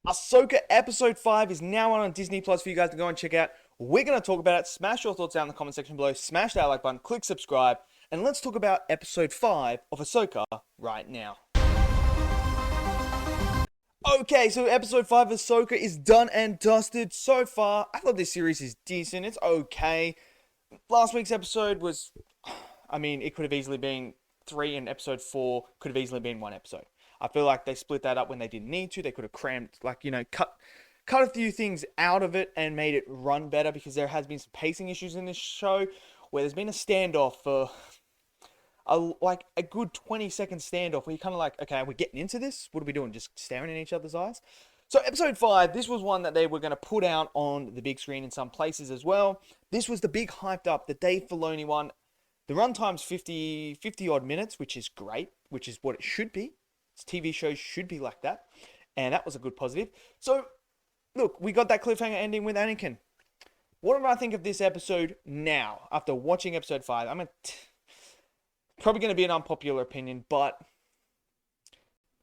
Ahsoka Episode 5 is now on Disney Plus for you guys to go and check out. We're going to talk about it. Smash your thoughts down in the comment section below. Smash that like button, click subscribe, and let's talk about Episode 5 of Ahsoka right now. Okay, so Episode 5 of Ahsoka is done and dusted so far. I thought this series is decent. It's okay. Last week's episode was, it could have easily been 3, and Episode 4 could have easily been 1 episode. I feel like they split that up when they didn't need to. They could have crammed, cut a few things out of it and made it run better, because there has been some pacing issues in this show where there's been a standoff for a good 20-second standoff where you're kind of like, okay, we're getting into this. What are we doing? Just staring in each other's eyes? So Episode 5, this was one that they were going to put out on the big screen in some places as well. This was the big hyped up, the Dave Filoni one. The runtime's 50 odd minutes, which is great, which is what it should be. TV shows should be like that. And that was a good positive. So, look, we got that cliffhanger ending with Anakin. What do I think of this episode now, after watching Episode 5? Probably going to be an unpopular opinion, but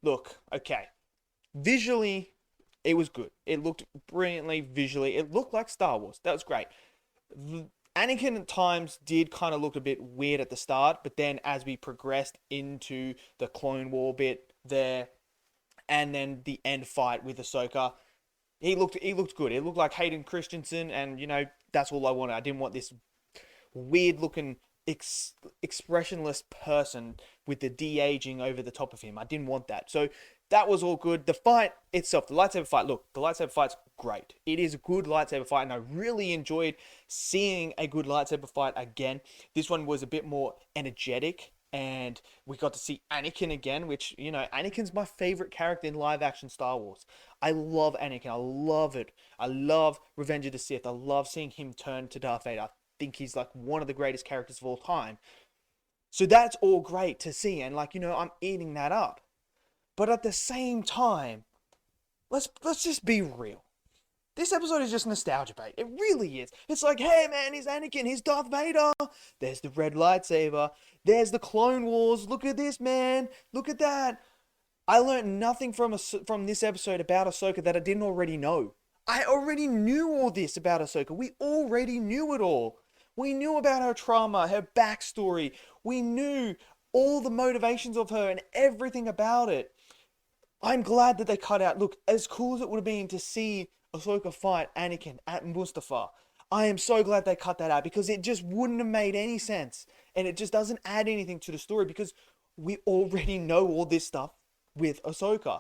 look, okay. Visually, it was good. It looked brilliantly visually. It looked like Star Wars. That was great. Anakin at times did kind of look a bit weird at the start, but then as we progressed into the Clone War bit there, and then the end fight with Ahsoka, he looked good. It looked like Hayden Christensen, and that's all I wanted. I didn't want this weird looking expressionless person with the de-aging over the top of him. I didn't want that. So that was all good. The fight itself, the lightsaber fight, look, the lightsaber fight's great. It is a good lightsaber fight, and I really enjoyed seeing a good lightsaber fight again. This one was a bit more energetic, and we got to see Anakin again, which, Anakin's my favorite character in live-action Star Wars. I love Anakin. I love it. I love Revenge of the Sith. I love seeing him turn to Darth Vader. I think he's like one of the greatest characters of all time. So that's all great to see, and I'm eating that up. But at the same time, let's just be real. This episode is just nostalgia bait. It really is. It's like, hey man, he's Anakin, he's Darth Vader. There's the red lightsaber. There's the Clone Wars. Look at this, man. Look at that. I learned nothing from this episode about Ahsoka that I didn't already know. I already knew all this about Ahsoka. We already knew it all. We knew about her trauma, her backstory. We knew all the motivations of her and everything about it. I'm glad that they cut out. Look, as cool as it would have been to see Ahsoka fight Anakin at Mustafar, I am so glad they cut that out, because it just wouldn't have made any sense. And it just doesn't add anything to the story, because we already know all this stuff with Ahsoka.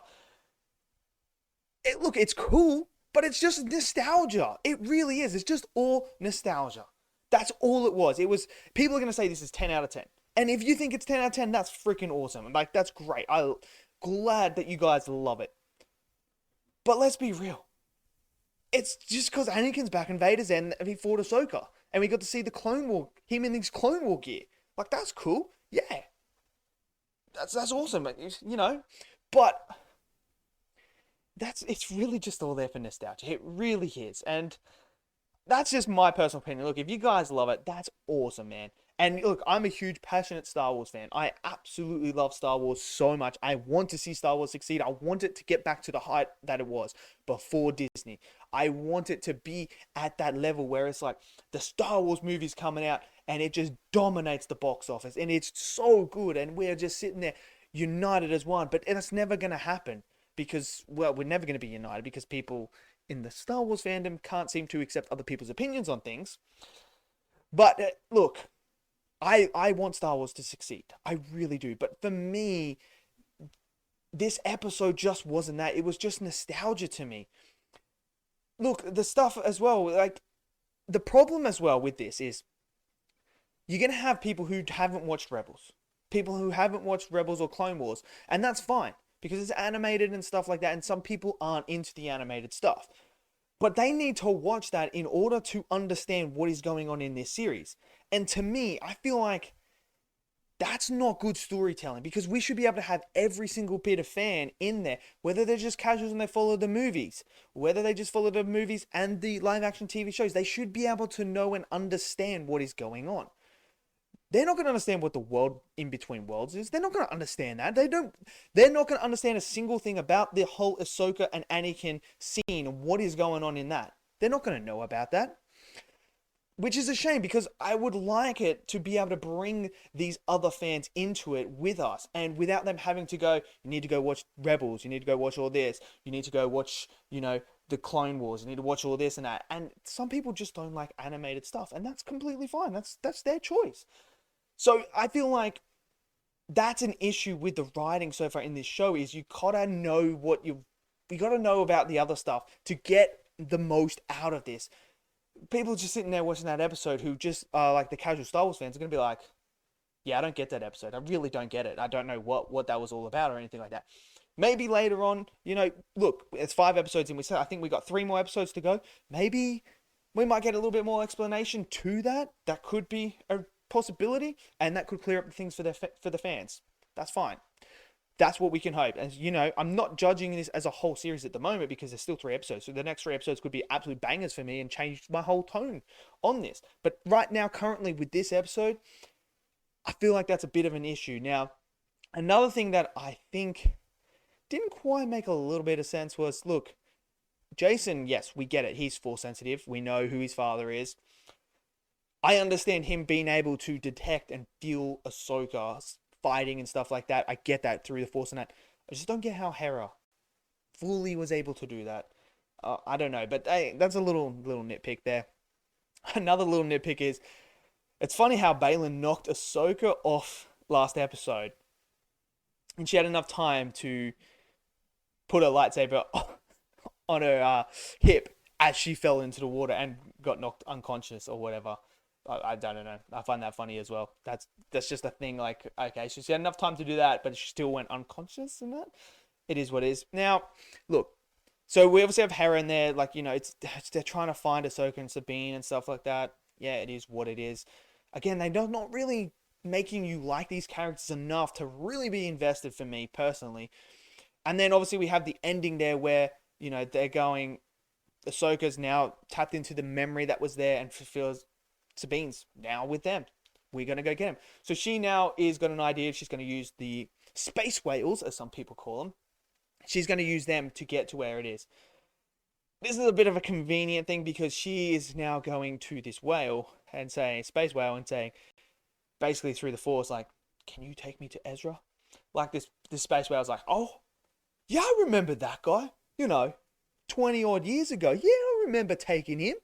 Look, it's cool, but it's just nostalgia. It really is. It's just all nostalgia. That's all it was. People are going to say this is 10 out of 10. And if you think it's 10 out of 10, that's freaking awesome. That's great. I'm glad that you guys love it. But let's be real. It's just because Anakin's back in Vader's end and he fought Ahsoka. And we got to see the Clone War, him in his Clone War gear. That's cool. Yeah. That's awesome, But it's really just all there for nostalgia. It really is. And that's just my personal opinion. Look, if you guys love it, that's awesome, man. And look, I'm a huge, passionate Star Wars fan. I absolutely love Star Wars so much. I want to see Star Wars succeed. I want it to get back to the height that it was before Disney. I want it to be at that level where it's like the Star Wars movies coming out and it just dominates the box office. And it's so good. And we're just sitting there united as one. But it's never going to happen because, we're never going to be united because people in the Star Wars fandom can't seem to accept other people's opinions on things. But look, I want Star Wars to succeed. I really do. But for me, this episode just wasn't that. It was just nostalgia to me. Look, the stuff as well, the problem as well with this is you're going to have people who haven't watched Rebels. People who haven't watched Rebels or Clone Wars. And that's fine, because it's animated and stuff like that. And some people aren't into the animated stuff. But they need to watch that in order to understand what is going on in this series. And to me, I feel like that's not good storytelling, because we should be able to have every single bit of fan in there, whether they're just casuals and they follow the movies, whether they just follow the movies and the live action TV shows. They should be able to know and understand what is going on. they're not going to understand what the world in between worlds is. They're not going to understand that. They're not going to understand a single thing about the whole Ahsoka and Anakin scene and what is going on in that. They're not going to know about that. Which is a shame, because I would like it to be able to bring these other fans into it with us, and without them having to go, you need to go watch Rebels, you need to go watch all this, you need to go watch, the Clone Wars, you need to watch all this and that. And some people just don't like animated stuff, and that's completely fine. That's their choice. So I feel like that's an issue with the writing so far in this show, is you gotta know you gotta know about the other stuff to get the most out of this. People just sitting there watching that episode who just are like the casual Star Wars fans are going to be like, yeah, I don't get that episode. I really don't get it. I don't know what that was all about or anything like that. Maybe later on, look, it's 5 episodes in. I think we got 3 more episodes to go. Maybe we might get a little bit more explanation to that. That could be a possibility, and that could clear up things for the fans. That's fine. That's what we can hope. And, I'm not judging this as a whole series at the moment, because there's still 3 episodes. So the next 3 episodes could be absolute bangers for me and change my whole tone on this. But right now, currently with this episode, I feel like that's a bit of an issue. Now, another thing that I think didn't quite make a little bit of sense was, look, Jason, yes, we get it. He's Force sensitive. We know who his father is. I understand him being able to detect and feel Ahsoka's fighting and stuff like that. I get that through the Force and that. I just don't get how Hera fully was able to do that. I don't know, but hey, that's a little nitpick there. Another little nitpick is, it's funny how Baylan knocked Ahsoka off last episode, and she had enough time to put her lightsaber on her hip as she fell into the water and got knocked unconscious or whatever. I don't know. I find that funny as well. That's just a thing. Like, okay, so she had enough time to do that, but she still went unconscious in that. It is what it is. Now, look. So we obviously have Hera in there. Like, they're trying to find Ahsoka and Sabine and stuff like that. Yeah, it is what it is. Again, they're not really making you like these characters enough to really be invested for me personally. And then obviously we have the ending there where, they're going, Ahsoka's now tapped into the memory that was there and fulfills Sabine's now with them. We're going to go get him. So she now is got an idea. She's going to use the space whales, as some people call them. She's going to use them to get to where it is. This is a bit of a convenient thing, because she is now going to this whale and saying, space whale, and saying, basically through the Force, like, can you take me to Ezra? Like this space whale's like, oh, yeah, I remember that guy. 20 odd years ago. Yeah, I remember taking him.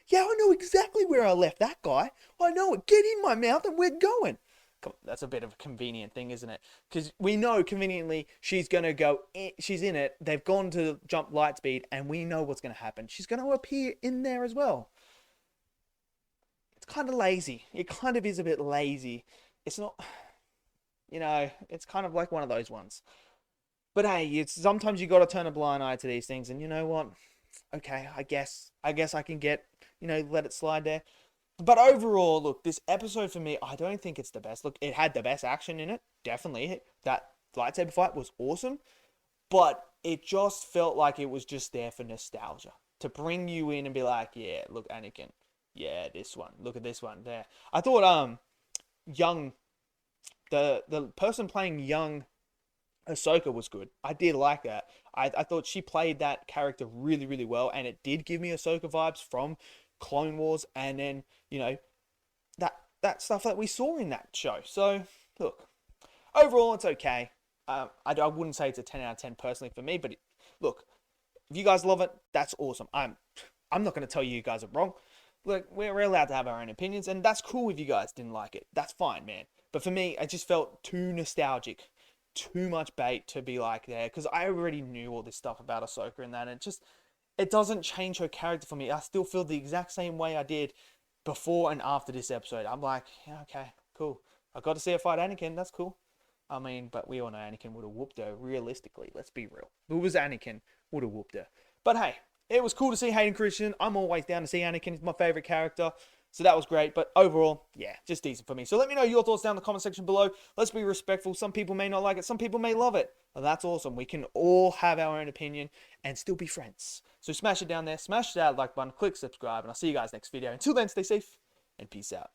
Yeah, I know exactly where I left that guy. I know it. Get in my mouth and we're going. That's a bit of a convenient thing, isn't it? Because we know conveniently she's going to go, she's in it. They've gone to jump light speed, and we know what's going to happen. She's going to appear in there as well. It's kind of lazy. It kind of is a bit lazy. It's not, it's kind of like one of those ones. But hey, sometimes you got to turn a blind eye to these things, and you know what? Okay, I guess I can get, let it slide there. But overall, look, this episode for me, I don't think it's the best. Look, it had the best action in it, definitely. That lightsaber fight was awesome, but it just felt like it was just there for nostalgia, to bring you in and be like, yeah, look, Anakin, yeah, this one, look at this one there. I thought the person playing young Ahsoka was good. I did like that. I thought she played that character really, really well, and it did give me Ahsoka vibes from Clone Wars, and then, that stuff that we saw in that show. So, look, overall, it's okay. I wouldn't say it's a 10 out of 10 personally for me, but look, if you guys love it, that's awesome. I'm not going to tell you guys are wrong. Look, we're allowed to have our own opinions, and that's cool if you guys didn't like it. That's fine, man. But for me, it just felt too nostalgic. Too much bait to be like there, because I already knew all this stuff about Ahsoka and that, and it doesn't change her character for me. I still feel the exact same way I did before and after this episode. I'm like, yeah, okay, cool. I got to see her fight Anakin. That's cool. I mean, but we all know Anakin would have whooped her. Realistically, let's be real. If it was Anakin, would have whooped her. But hey, it was cool to see Hayden Christensen. I'm always down to see Anakin. He's my favorite character. So that was great. But overall, yeah, just decent for me. So let me know your thoughts down in the comment section below. Let's be respectful. Some people may not like it. Some people may love it. Well, that's awesome. We can all have our own opinion and still be friends. So smash it down there. Smash that like button. Click subscribe. And I'll see you guys next video. Until then, stay safe and peace out.